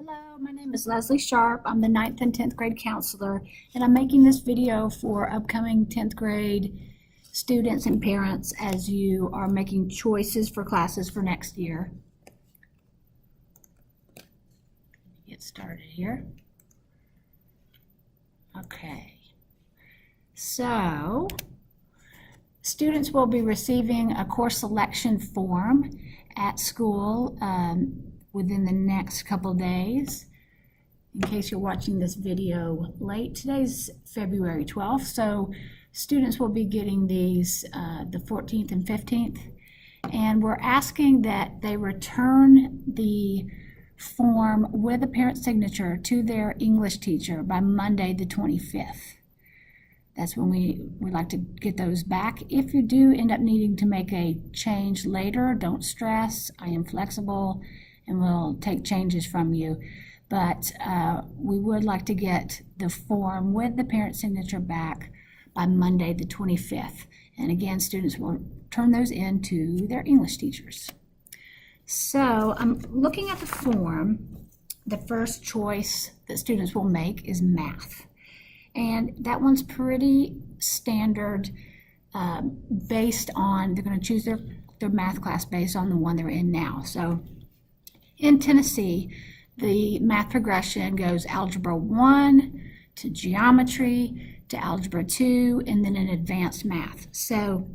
Hello, my name is Leslie Sharp. I'm the 9th and 10th grade counselor, and I'm making this video for upcoming 10th grade students and parents as you are making choices for classes for next year. Get started here. Okay, so students will be receiving a course selection form at school within the next couple days. In case you're watching this video late, today's February 12th, so students will be getting these the 14th and 15th, and we're asking that they return the form with a parent signature to their English teacher by Monday the 25th. That's when we would like to get those back. If you do end up needing to make a change later, don't stress. I am flexible and will take changes from you. But we would like to get the form with the parent signature back by Monday the 25th. And again, students will turn those in to their English teachers. So I'm looking at the form. The first choice that students will make is math. And that one's pretty standard based on, they're going to choose their math class based on the one they're in now. So in Tennessee, the math progression goes Algebra 1 to Geometry to Algebra 2 and then in Advanced Math. So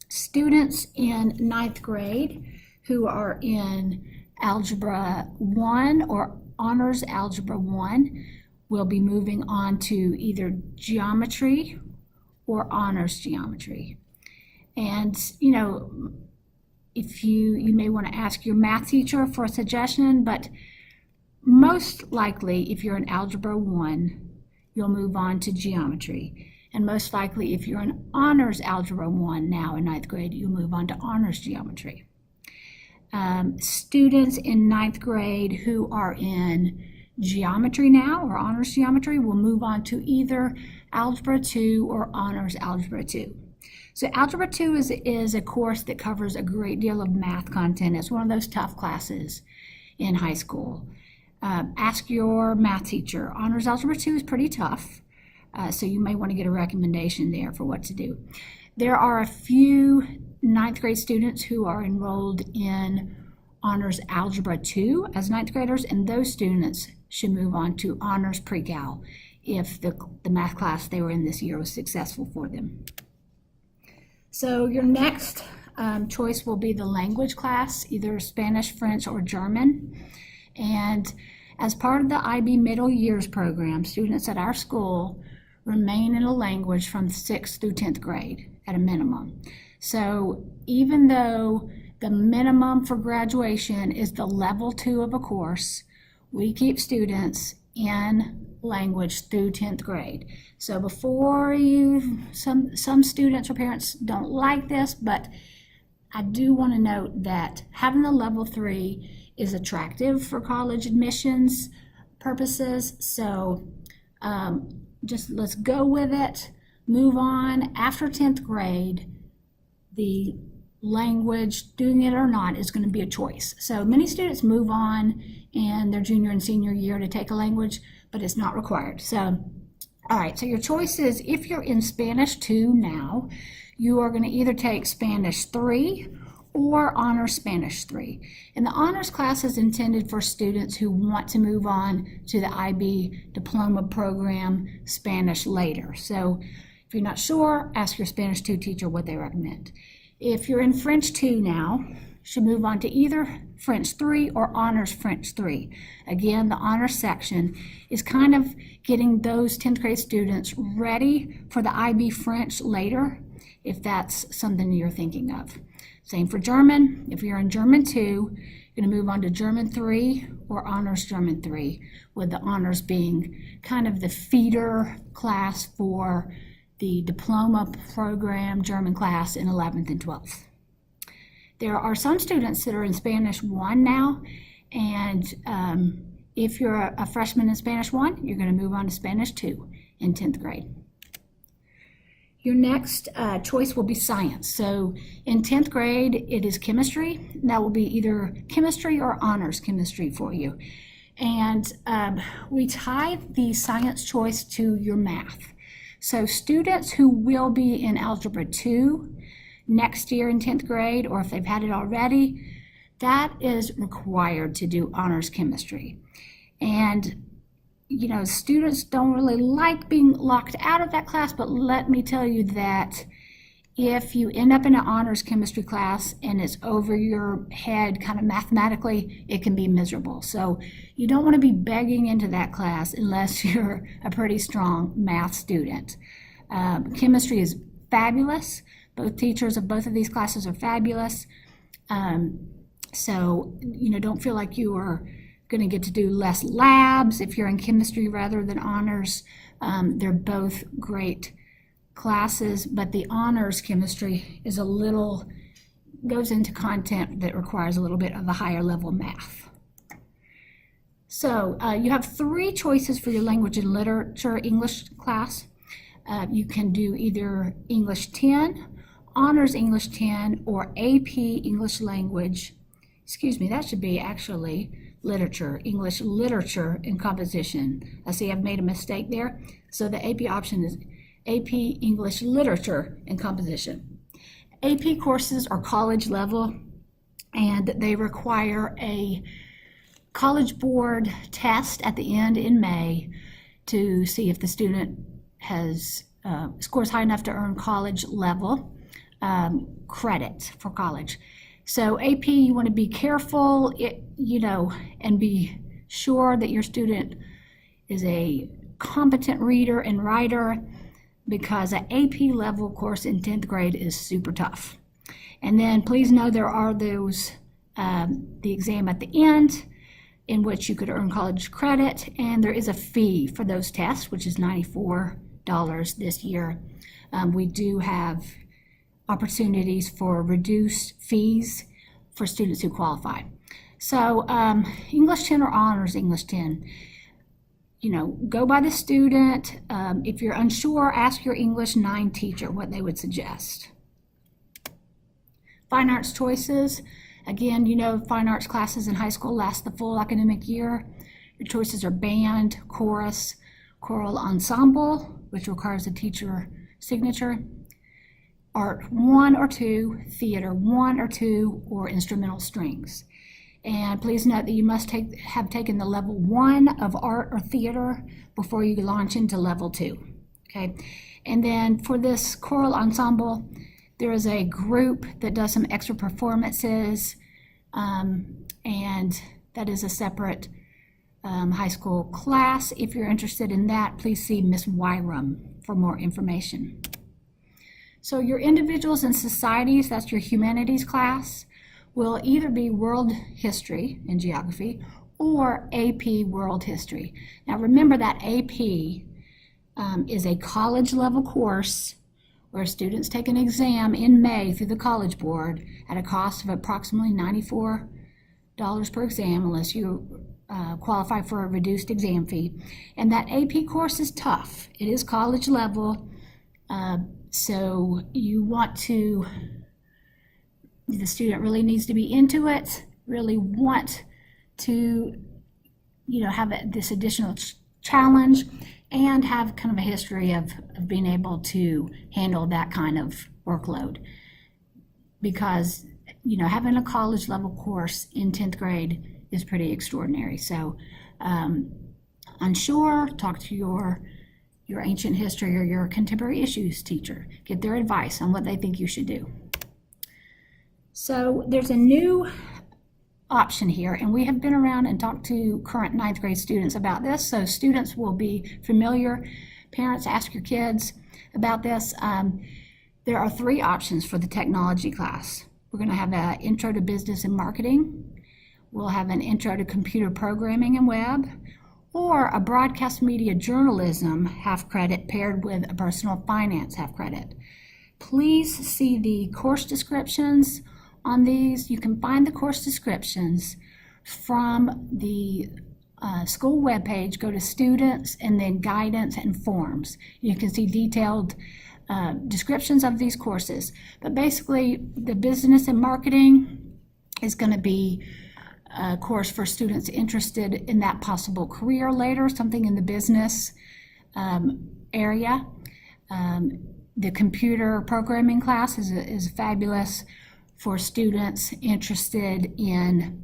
students in 9th grade who are in Algebra 1 or Honors Algebra 1 will be moving on to either Geometry or Honors Geometry. And, you know, if you may want to ask your math teacher for a suggestion, but most likely if you're in Algebra 1, you'll move on to Geometry. And most likely if you're in Honors Algebra 1 now in 9th grade, you'll move on to Honors Geometry. Students in 9th grade who are in Geometry now or Honors Geometry will move on to either Algebra 2 or Honors Algebra 2. So Algebra 2 is a course that covers a great deal of math content. It's one of those tough classes in high school. Ask your math teacher. Honors Algebra 2 is pretty tough, so you may want to get a recommendation there for what to do. There are a few 9th grade students who are enrolled in Honors Algebra 2 as 9th graders, and those students should move on to Honors Pre-Cal if the math class they were in this year was successful for them. So your next choice will be the language class, either Spanish, French, or German. And as part of the IB Middle Years program, students at our school remain in a language from 6th through 10th grade at a minimum. So even though the minimum for graduation is the level 2 of a course, we keep students in language through 10th grade. So before some students or parents don't like this, but I do want to note that having the level 3 is attractive for college admissions purposes. So just let's go with it, move on. After 10th grade, the language, doing it or not, is going to be a choice. So many students move on in their junior and senior year to take a language, but it's not required. So, all right, so your choice is, if you're in Spanish 2 now, you are going to either take Spanish 3 or Honors Spanish 3. And the Honors class is intended for students who want to move on to the IB Diploma Program Spanish later. So if you're not sure, ask your Spanish 2 teacher what they recommend. If you're in French 2 now, you should move on to either French 3 or Honors French 3. Again, the Honors section is kind of getting those 10th grade students ready for the IB French later, if that's something you're thinking of. Same for German. If you're in German 2, you're going to move on to German 3 or Honors German 3, with the Honors being kind of the feeder class for the Diploma Program German class in 11th and 12th. There are some students that are in Spanish 1 now, and if you're a freshman in Spanish 1, you're going to move on to Spanish 2 in 10th grade. Your next choice will be science. So in 10th grade, it is chemistry. That will be either chemistry or honors chemistry for you. And we tied the science choice to your math. So students who will be in Algebra 2 next year in 10th grade, or if they've had it already, that is required to do honors chemistry. And you know, students don't really like being locked out of that class, but let me tell you that if you end up in an honors chemistry class and it's over your head kind of mathematically, it can be miserable. So you don't want to be begging into that class unless you're a pretty strong math student. Chemistry is fabulous. Both teachers of both of these classes are fabulous. So, you know, don't feel like you are going to get to do less labs if you're in chemistry rather than honors. They're both great classes, but the honors chemistry is goes into content that requires a little bit of a higher level math. So you have 3 choices for your language and literature English class. You can do either English 10, honors English 10, or AP English language. Excuse me, that should be actually literature, English literature and composition. I see I've made a mistake there. So the AP option is AP English literature and composition. AP courses are college level, and they require a College Board test at the end in May to see if the student has scores high enough to earn college level credit for college. So AP, you want to be careful, and be sure that your student is a competent reader and writer, because an AP level course in 10th grade is super tough. And then please know there are those, the exam at the end in which you could earn college credit, and there is a fee for those tests, which is $94 this year. We do have opportunities for reduced fees for students who qualify. So English 10 or honors English 10, go by the student. If you're unsure, ask your English 9 teacher what they would suggest. Fine arts choices. Again, fine arts classes in high school last the full academic year. Your choices are band, chorus, choral ensemble, which requires a teacher signature, art 1 or 2, theater 1 or 2, or instrumental strings. And please note that you must have taken the level 1 of art or theater before you launch into level 2. Okay, and then for this choral ensemble, there is a group that does some extra performances, and that is a separate high school class. If you're interested in that, please see Miss Wyram for more information. So your individuals and societies, that's your humanities class, will either be world history and geography or AP world history. Now remember that AP is a college level course where students take an exam in May through the College Board at a cost of approximately $94 per exam, unless you qualify for a reduced exam fee. And that AP course is tough. It is college level. So you want to, the student really needs to be into it, really want to, have this additional challenge, and have kind of a history of being able to handle that kind of workload. Because, having a college level course in 10th grade is pretty extraordinary. So unsure, talk to your ancient history or your contemporary issues teacher. Get their advice on what they think you should do. So there's a new option here, and we have been around and talked to current 9th grade students about this, so students will be familiar. Parents, ask your kids about this. There are 3 options for the technology class. We're going to have an intro to business and marketing. We'll have an intro to computer programming and web, or a broadcast media journalism half credit paired with a personal finance half credit. Please see the course descriptions on these. You can find the course descriptions from the school webpage. Go to students and then guidance and forms. You can see detailed descriptions of these courses. But basically, the business and marketing is going to be course for students interested in that possible career later, something in the business area. The computer programming class is fabulous for students interested in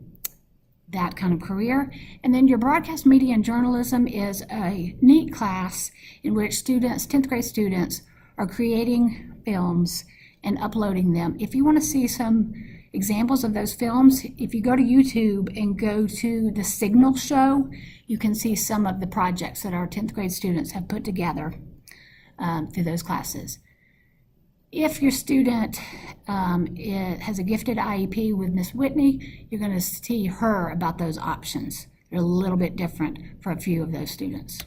that kind of career. And then your broadcast media and journalism is a neat class in which students, 10th grade students, are creating films and uploading them. If you want to see some examples of those films, if you go to YouTube and go to the Signal show, you can see some of the projects that our 10th grade students have put together through those classes. If your student has a gifted IEP with Miss Whitney, you're going to see her about those options. They're a little bit different for a few of those students.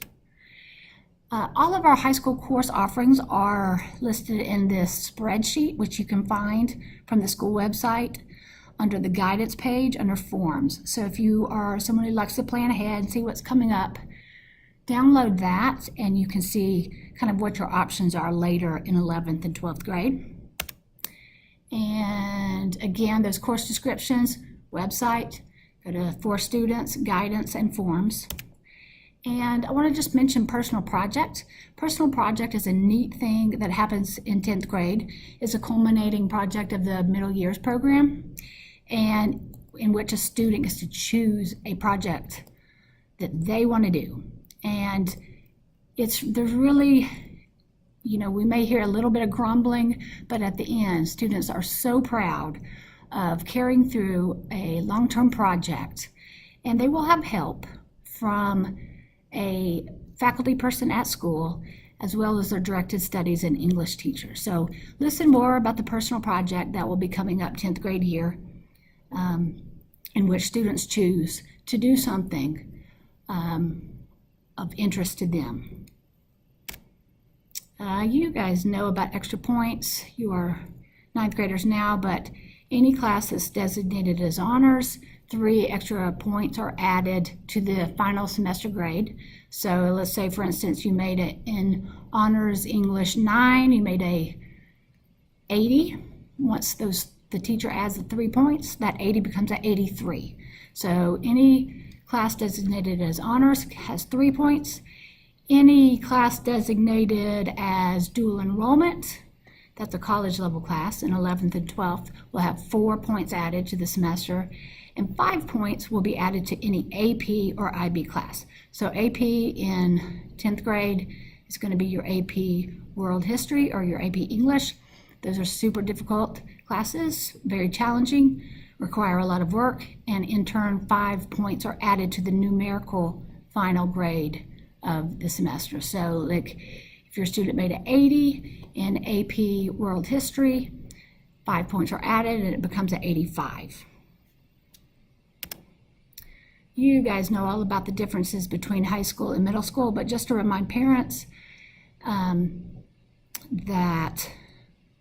All of our high school course offerings are listed in this spreadsheet, which you can find from the school website under the guidance page under forms. So if you are someone who likes to plan ahead and see what's coming up, download that and you can see kind of what your options are later in 11th and 12th grade. And again, those course descriptions, website, go to for students, guidance, and forms. And I want to just mention personal project. Personal project is a neat thing that happens in 10th grade. It's a culminating project of the middle years program, and in which a student gets to choose a project that they want to do. And there's really, we may hear a little bit of grumbling, but at the end, students are so proud of carrying through a long-term project, and they will have help from a faculty person at school, as well as their directed studies and English teacher. So listen more about the personal project that will be coming up 10th grade year, in which students choose to do something of interest to them. You guys know about extra points. You are 9th graders now, but any class that's designated as honors, 3 extra points are added to the final semester grade. So let's say, for instance, you made it in honors English 9, you made a 80. Once the teacher adds the 3 points, that 80 becomes an 83. So any class designated as honors has 3 points. Any class designated as dual enrollment, that's a college level class, in 11th and 12th, will have 4 points added to the semester, and 5 points will be added to any AP or IB class. So AP in 10th grade is going to be your AP World History or your AP English. Those are super difficult classes, very challenging, require a lot of work, and in turn 5 points are added to the numerical final grade of the semester. So like if your student made an 80 in AP World History, 5 points are added and it becomes an 85. You guys know all about the differences between high school and middle school, but just to remind parents that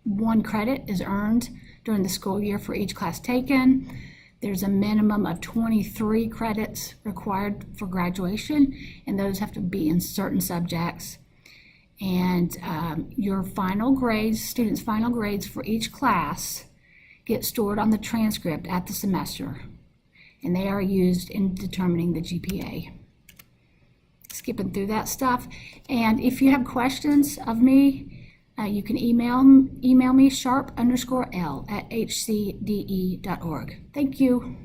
1 credit is earned during the school year for each class taken. There's a minimum of 23 credits required for graduation, and those have to be in certain subjects. And your final grades, students' final grades for each class, get stored on the transcript at the semester, and they are used in determining the GPA. Skipping through that stuff. And if you have questions of me, you can email me sharp_l@hcde.org. Thank you.